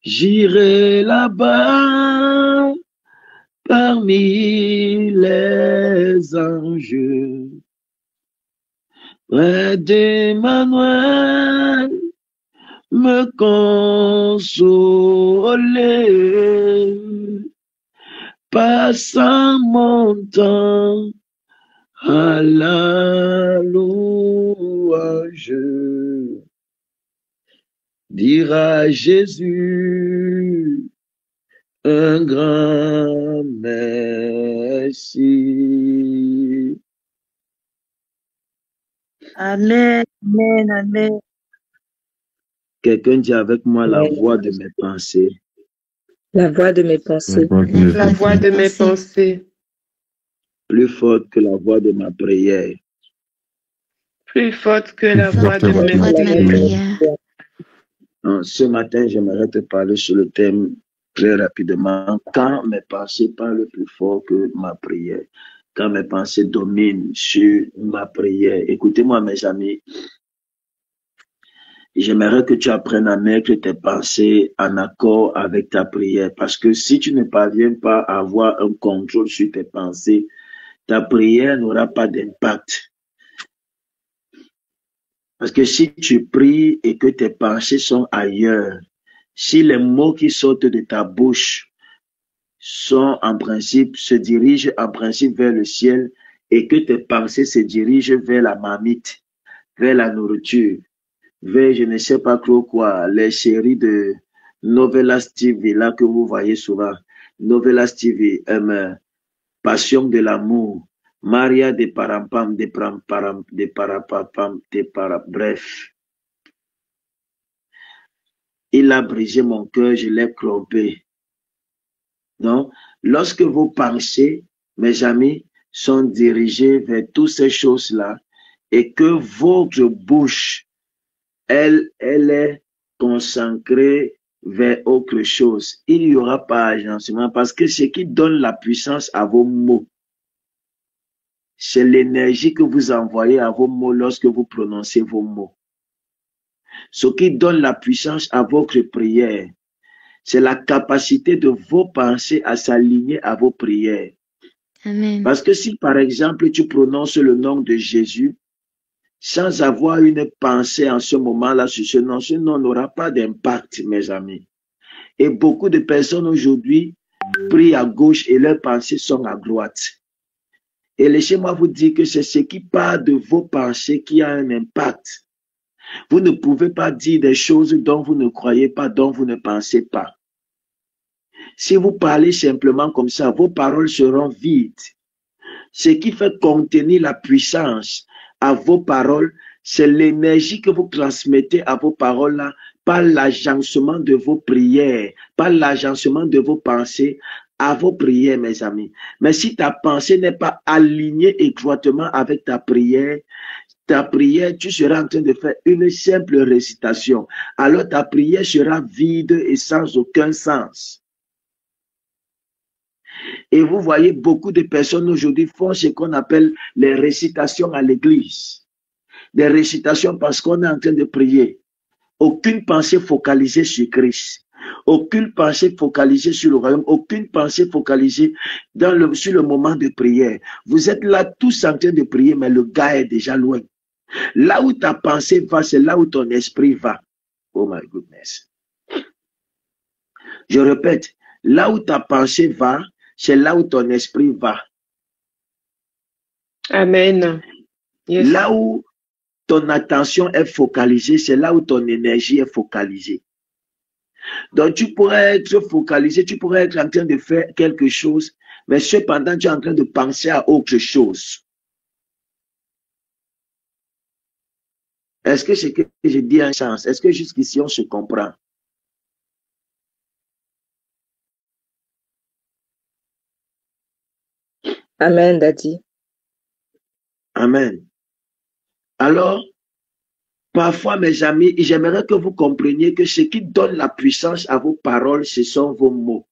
J'irai là-bas parmi les anges, près d'Emmanuel, me consoler, passant mon temps à la louange. Dire à Jésus un grand merci. Amen, amen, amen. Quelqu'un dit avec moi la voix de mes pensées. La voix de mes pensées. La voix de mes pensées. Plus forte que la voix de ma prière. Plus forte que la voix de mes prières. Ce matin, j'aimerais te parler sur le thème très rapidement. Quand mes pensées parlent plus fort que ma prière. Quand mes pensées dominent sur ma prière. Écoutez-moi, mes amis. J'aimerais que tu apprennes à mettre tes pensées en accord avec ta prière. Parce que si tu ne parviens pas à avoir un contrôle sur tes pensées, ta prière n'aura pas d'impact. Parce que si tu pries et que tes pensées sont ailleurs, si les mots qui sortent de ta bouche sont en principe, se dirigent en principe vers le ciel et que tes pensées se dirigent vers la marmite, vers la nourriture, vers je ne sais pas trop quoi, les séries de Novelas TV là que vous voyez souvent. Novelas TV, Passion de l'amour, Maria de Parampam, de Parampam, de Parapapam, de Para. Bref. Il a brisé mon cœur, je l'ai trompé. Donc, lorsque vos pensées, mes amis, sont dirigées vers toutes ces choses-là et que votre bouche, elle est consacrée vers autre chose, il n'y aura pas agencement parce que ce qui donne la puissance à vos mots, c'est l'énergie que vous envoyez à vos mots lorsque vous prononcez vos mots. Ce qui donne la puissance à votre prière, c'est la capacité de vos pensées à s'aligner à vos prières. Amen. Parce que si, par exemple, tu prononces le nom de Jésus, sans avoir une pensée en ce moment-là sur ce nom n'aura pas d'impact, mes amis. Et beaucoup de personnes aujourd'hui prient à gauche et leurs pensées sont à droite. Et laissez-moi vous dire que c'est ce qui part de vos pensées qui a un impact. Vous ne pouvez pas dire des choses dont vous ne croyez pas, dont vous ne pensez pas. Si vous parlez simplement comme ça, vos paroles seront vides. Ce qui fait contenir la puissance à vos paroles, c'est l'énergie que vous transmettez à vos paroles-là par l'agencement de vos prières, par l'agencement de vos pensées à vos prières, mes amis. Mais si ta pensée n'est pas alignée étroitement avec ta prière, tu seras en train de faire une simple récitation. Alors ta prière sera vide et sans aucun sens. Et vous voyez, beaucoup de personnes aujourd'hui font ce qu'on appelle les récitations à l'église. Des récitations parce qu'on est en train de prier. Aucune pensée focalisée sur Christ. Aucune pensée focalisée sur le royaume. Aucune pensée focalisée sur le moment de prière. Vous êtes là tous en train de prier, mais le gars est déjà loin. Là où ta pensée va, c'est là où ton esprit va. Oh my goodness. Je répète, là où ta pensée va, c'est là où ton esprit va. Amen. Yes. Là où ton attention est focalisée, c'est là où ton énergie est focalisée. Donc tu pourrais être focalisé, tu pourrais être en train de faire quelque chose, mais cependant tu es en train de penser à autre chose. Est-ce que ce que je dis a un sens? Est-ce que jusqu'ici on se comprend? Amen, Daddy. Amen. Alors, parfois, mes amis, j'aimerais que vous compreniez que ce qui donne la puissance à vos paroles, ce sont vos mots.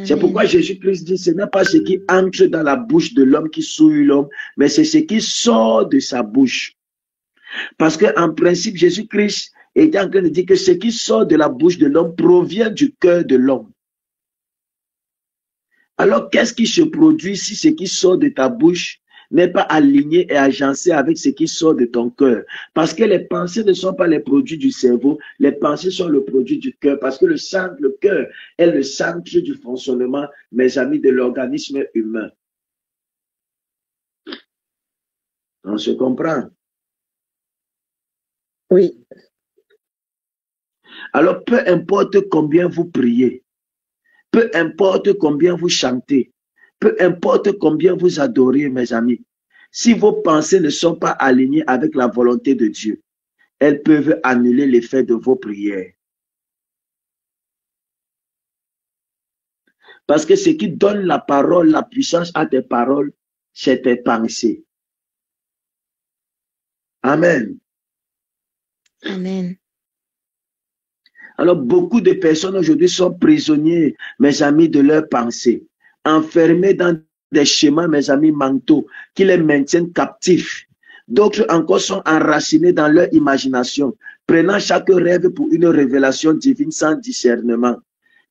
C'est pourquoi Jésus-Christ dit, ce n'est pas ce qui entre dans la bouche de l'homme qui souille l'homme, mais c'est ce qui sort de sa bouche. Parce qu'en principe, Jésus-Christ Et il est en train de dire que ce qui sort de la bouche de l'homme provient du cœur de l'homme. Alors, qu'est-ce qui se produit si ce qui sort de ta bouche n'est pas aligné et agencé avec ce qui sort de ton cœur? Parce que les pensées ne sont pas les produits du cerveau, les pensées sont le produit du cœur. Parce que le cœur est le centre du fonctionnement, mes amis, de l'organisme humain. On se comprend? Oui. Alors, peu importe combien vous priez, peu importe combien vous chantez, peu importe combien vous adorez, mes amis, si vos pensées ne sont pas alignées avec la volonté de Dieu, elles peuvent annuler l'effet de vos prières. Parce que ce qui donne la parole, la puissance à tes paroles, c'est tes pensées. Amen. Amen. Alors, beaucoup de personnes aujourd'hui sont prisonniers, mes amis, de leurs pensées, enfermés dans des schémas, mes amis, mentaux, qui les maintiennent captifs. D'autres encore sont enracinés dans leur imagination, prenant chaque rêve pour une révélation divine sans discernement.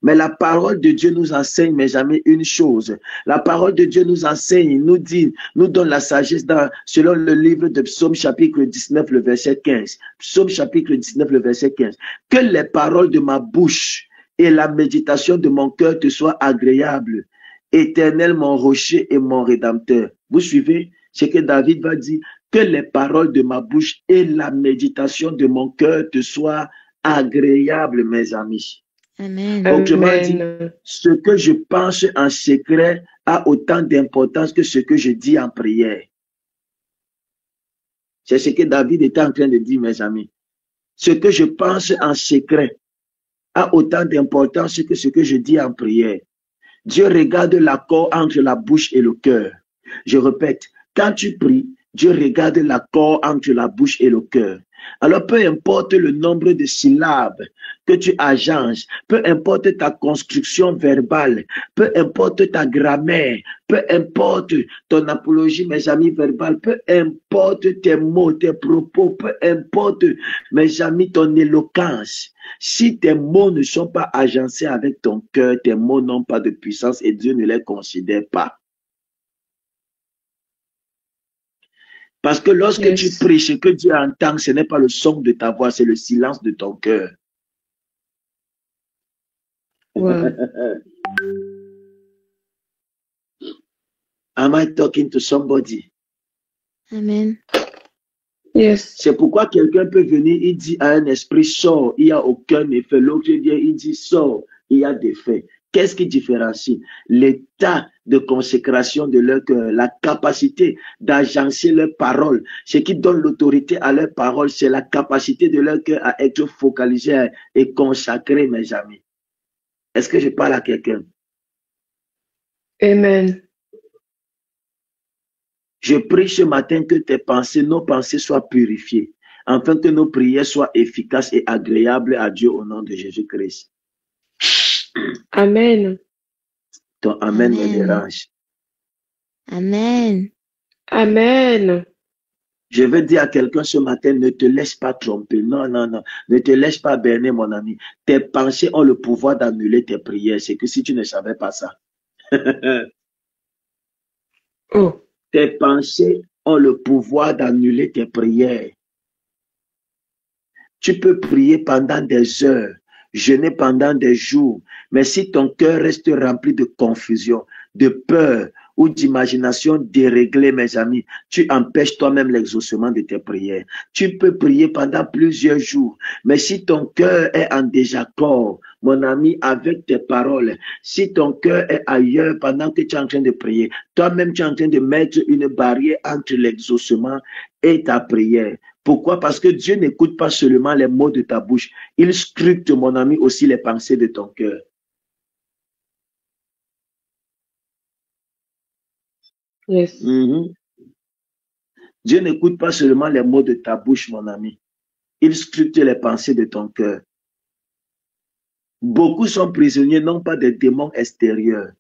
Mais la parole de Dieu nous enseigne, mes amis, une chose. La parole de Dieu nous enseigne, nous dit, nous donne la sagesse selon le livre de Psaume chapitre 19, le verset 15. Psaume chapitre 19, le verset 15. Que les paroles de ma bouche et la méditation de mon cœur te soient agréables. Éternel, mon rocher et mon rédempteur. Vous suivez ce que David va dire? Que les paroles de ma bouche et la méditation de mon cœur te soient agréables, mes amis. Amen. Autrement dit, ce que je pense en secret a autant d'importance que ce que je dis en prière. C'est ce que David était en train de dire, mes amis. Ce que je pense en secret a autant d'importance que ce que je dis en prière. Dieu regarde l'accord entre la bouche et le cœur. Je répète, quand tu pries, Dieu regarde l'accord entre la bouche et le cœur. Alors, peu importe le nombre de syllabes que tu agences, peu importe ta construction verbale, peu importe ta grammaire, peu importe ton apologie, mes amis, verbale, peu importe tes mots, tes propos, peu importe, mes amis, ton éloquence. Si tes mots ne sont pas agencés avec ton cœur, tes mots n'ont pas de puissance et Dieu ne les considère pas. Parce que lorsque tu pries, ce que Dieu entend, ce n'est pas le son de ta voix, c'est le silence de ton cœur. Wow. Am I talking to somebody? Amen. Yes. C'est pourquoi quelqu'un peut venir, il dit à un esprit, sors, il n'y a aucun effet. L'autre vient, il dit, sors, il y a des faits. Qu'est-ce qui différencie? L'état de consécration de leur cœur, la capacité d'agencer leurs paroles. Ce qui donne l'autorité à leurs paroles, c'est la capacité de leur cœur à être focalisé et consacré, mes amis. Est-ce que je parle à quelqu'un? Amen. Je prie ce matin que tes pensées, nos pensées soient purifiées, afin que nos prières soient efficaces et agréables à Dieu au nom de Jésus-Christ. Amen. Ton amen me Amen. dérange. Amen. Amen. Je veux dire à quelqu'un ce matin, ne te laisse pas tromper. Non, non, non. Ne te laisse pas berner, mon ami. Tes pensées ont le pouvoir d'annuler tes prières. C'est que si tu ne savais pas ça. Oh. Tes pensées ont le pouvoir d'annuler tes prières. Tu peux prier pendant des heures, jeûner pendant des jours, mais si ton cœur reste rempli de confusion, de peur ou d'imagination déréglée, mes amis, tu empêches toi-même l'exaucement de tes prières. Tu peux prier pendant plusieurs jours, mais si ton cœur est en désaccord, mon ami, avec tes paroles, si ton cœur est ailleurs pendant que tu es en train de prier, toi-même tu es en train de mettre une barrière entre l'exaucement et ta prière. Pourquoi? Parce que Dieu n'écoute pas seulement les mots de ta bouche. Il scrute, mon ami, aussi les pensées de ton cœur. Yes. Dieu n'écoute pas seulement les mots de ta bouche, mon ami. Il scrute les pensées de ton cœur. Beaucoup sont prisonniers, non pas des démons extérieurs.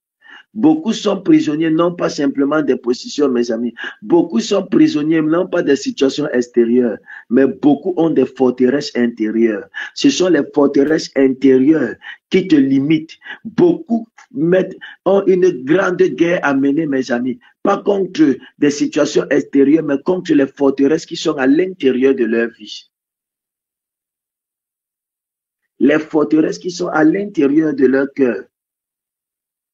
Beaucoup sont prisonniers, non pas simplement des positions, mes amis. Beaucoup sont prisonniers, non pas des situations extérieures, mais beaucoup ont des forteresses intérieures. Ce sont les forteresses intérieures qui te limitent. Beaucoup ont une grande guerre à mener, mes amis. Pas contre des situations extérieures, mais contre les forteresses qui sont à l'intérieur de leur vie. Les forteresses qui sont à l'intérieur de leur cœur.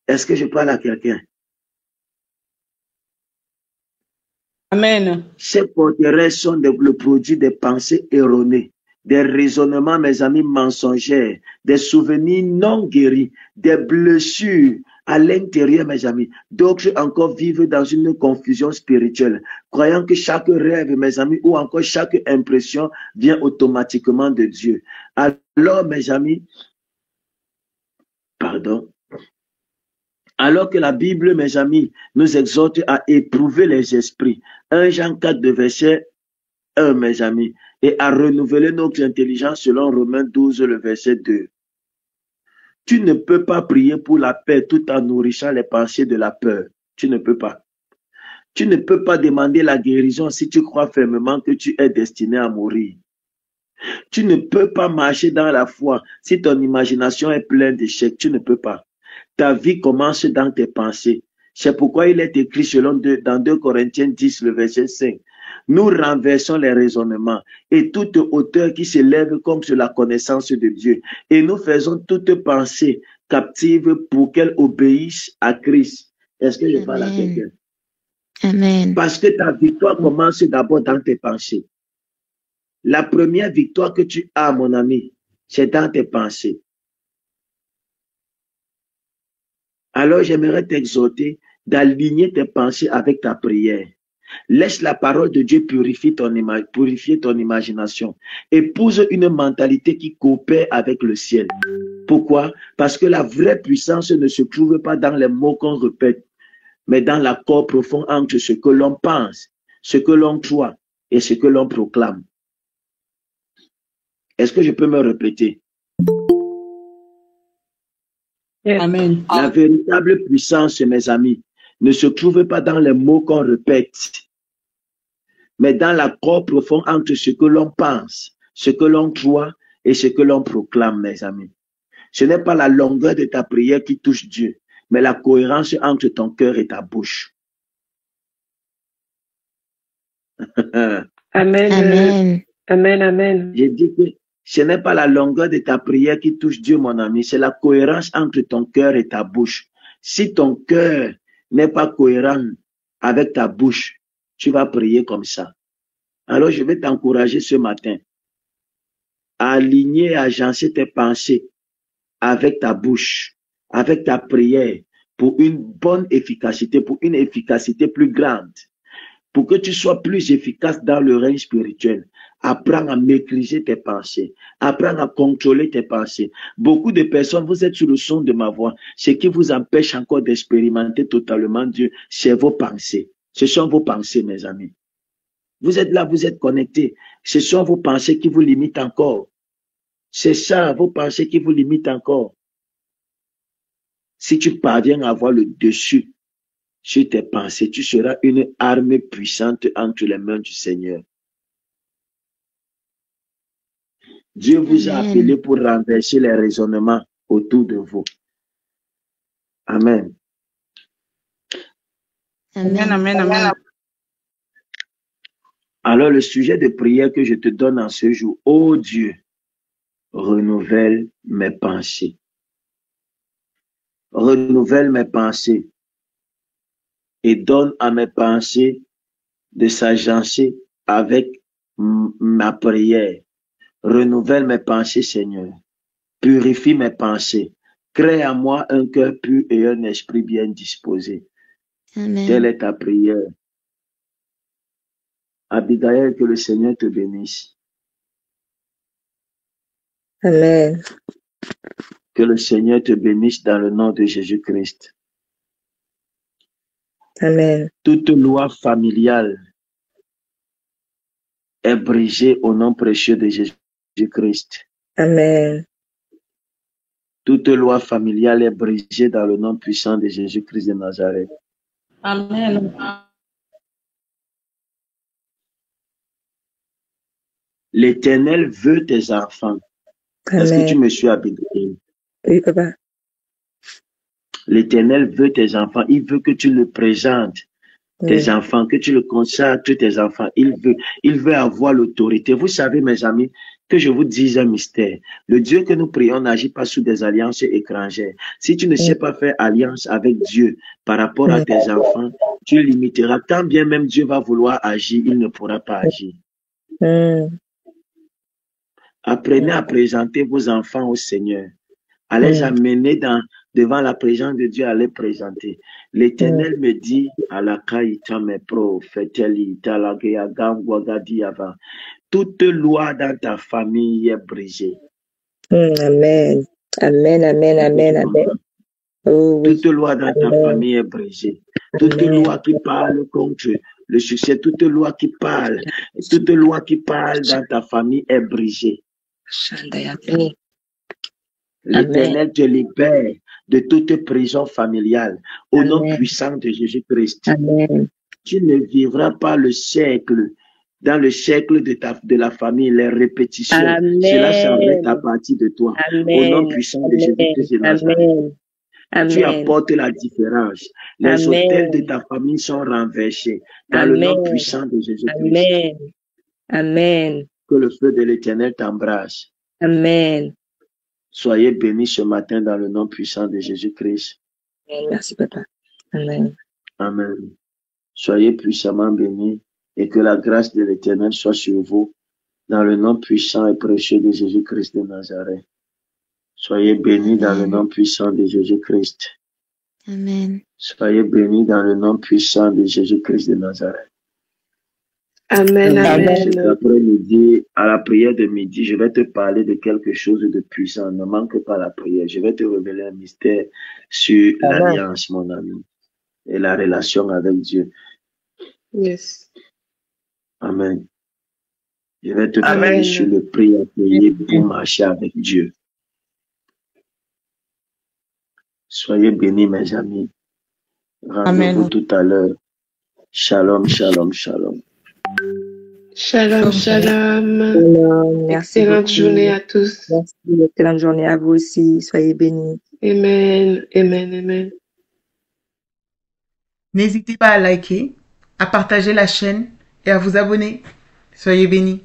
Est-ce que je parle à quelqu'un? Amen. Ces forteresses sont le produit des pensées erronées, des raisonnements, mes amis, mensongers, des souvenirs non guéris, des blessures à l'intérieur, mes amis. D'autres encore vivent dans une confusion spirituelle, croyant que chaque rêve, mes amis, ou encore chaque impression vient automatiquement de Dieu. Alors, mes amis, pardon. Alors que la Bible, mes amis, nous exhorte à éprouver les esprits. 1 Jean 4, de verset 1, mes amis, et à renouveler notre intelligence selon Romains 12, le verset 2. Tu ne peux pas prier pour la paix tout en nourrissant les pensées de la peur. Tu ne peux pas. Tu ne peux pas demander la guérison si tu crois fermement que tu es destiné à mourir. Tu ne peux pas marcher dans la foi si ton imagination est pleine d'échecs. Tu ne peux pas. Ta vie commence dans tes pensées. C'est pourquoi il est écrit dans 2 Corinthiens 10, le verset 5. Nous renversons les raisonnements et toute hauteur qui s'élève contre la connaissance de Dieu. Et nous faisons toute pensée captive pour qu'elle obéisse à Christ. Est-ce que je parle à quelqu'un? Amen. Parce que ta victoire commence d'abord dans tes pensées. La première victoire que tu as, mon ami, c'est dans tes pensées. Alors, j'aimerais t'exhorter d'aligner tes pensées avec ta prière. Laisse la parole de Dieu purifier ton imagination. Épouse une mentalité qui coopère avec le ciel. Pourquoi? Parce que la vraie puissance ne se trouve pas dans les mots qu'on répète, mais dans l'accord profond entre ce que l'on pense, ce que l'on croit et ce que l'on proclame. Est-ce que je peux me répéter? Amen. La véritable puissance, mes amis, ne se trouve pas dans les mots qu'on répète, mais dans l'accord profond entre ce que l'on pense, ce que l'on croit et ce que l'on proclame, mes amis. Ce n'est pas la longueur de ta prière qui touche Dieu, mais la cohérence entre ton cœur et ta bouche. Amen. Amen. Amen. Amen. J'ai dit que ce n'est pas la longueur de ta prière qui touche Dieu, mon ami, c'est la cohérence entre ton cœur et ta bouche. Si ton cœur n'est pas cohérent avec ta bouche, tu vas prier comme ça. Alors, je vais t'encourager ce matin à aligner et agencer tes pensées avec ta bouche, avec ta prière, pour une bonne efficacité, pour une efficacité plus grande, pour que tu sois plus efficace dans le règne spirituel. Apprends à maîtriser tes pensées. Apprends à contrôler tes pensées. Beaucoup de personnes, vous êtes sur le son de ma voix. Ce qui vous empêche encore d'expérimenter totalement Dieu, c'est vos pensées. Ce sont vos pensées, mes amis. Vous êtes là, vous êtes connectés. Ce sont vos pensées qui vous limitent encore. C'est ça, vos pensées qui vous limitent encore. Si tu parviens à avoir le dessus sur tes pensées, tu seras une arme puissante entre les mains du Seigneur. Dieu vous a appelé pour renverser les raisonnements autour de vous. Amen. Amen. Amen. Amen. Alors, le sujet de prière que je te donne en ce jour, ô Dieu, renouvelle mes pensées. Renouvelle mes pensées et donne à mes pensées de s'agencer avec ma prière. Renouvelle mes pensées, Seigneur. Purifie mes pensées. Crée en moi un cœur pur et un esprit bien disposé. Amen. Telle est ta prière. Abigail, que le Seigneur te bénisse. Amen. Que le Seigneur te bénisse dans le nom de Jésus-Christ. Amen. Toute loi familiale est brisée au nom précieux de Jésus-Christ. Amen. Toute loi familiale est brisée dans le nom puissant de Jésus-Christ de Nazareth. Amen. L'Éternel veut tes enfants. Est-ce que tu me suis, Abigail? Oui, papa. L'Éternel veut tes enfants. Il veut que tu le présentes, tes enfants, que tu le consacres, tes enfants. Il veut avoir l'autorité. Vous savez, mes amis, que je vous dise un mystère. Le Dieu que nous prions n'agit pas sous des alliances étrangères. Si tu ne sais pas faire alliance avec Dieu par rapport à tes enfants, tu limiteras. Tant bien même Dieu va vouloir agir, il ne pourra pas agir. Apprenez à présenter vos enfants au Seigneur. À les amener devant la présence de Dieu, à les présenter. L'Éternel me dit, à la kaïta me prophételi, talagea gangwagadi avant. Toute loi dans ta famille est brisée. Amen. Amen, amen, amen, amen. Oh, oui. Toute loi dans ta famille est brisée. Toute loi qui parle contre le succès, toute loi qui parle dans ta famille est brisée. L'Éternel te libère de toute prison familiale au nom puissant de Jésus-Christ. Tu ne vivras pas dans le cercle de la famille, les répétitions. Cela s'arrête à partir de toi. Au nom puissant de Jésus-Christ de Nazareth. Tu apportes la différence. Les hôtels de ta famille sont renversés dans le nom puissant de Jésus-Christ. Amen. Que le feu de l'Éternel t'embrasse. Amen. Soyez bénis ce matin dans le nom puissant de Jésus-Christ. Merci, papa. Amen. Amen. Soyez puissamment bénis et que la grâce de l'Éternel soit sur vous dans le nom puissant et précieux de Jésus-Christ de Nazareth. Soyez bénis dans le nom puissant de Jésus-Christ. Amen. Soyez bénis dans le nom puissant de Jésus-Christ de Nazareth. Amen, amen. Cet après-midi, à la prière de midi, je vais te parler de quelque chose de puissant. Ne manque pas la prière. Je vais te révéler un mystère sur l'alliance, mon ami, et la relation avec Dieu. Yes. Amen. Je vais te parler sur le prix à payer pour marcher avec Dieu. Soyez bénis, mes amis. Rendez-vous tout à l'heure. Shalom, shalom, shalom. Shalom, shalom. Merci. Excellente journée à tous. Merci. Excellente journée à vous aussi. Soyez bénis. Amen, amen, amen. N'hésitez pas à liker, à partager la chaîne et à vous abonner. Soyez bénis.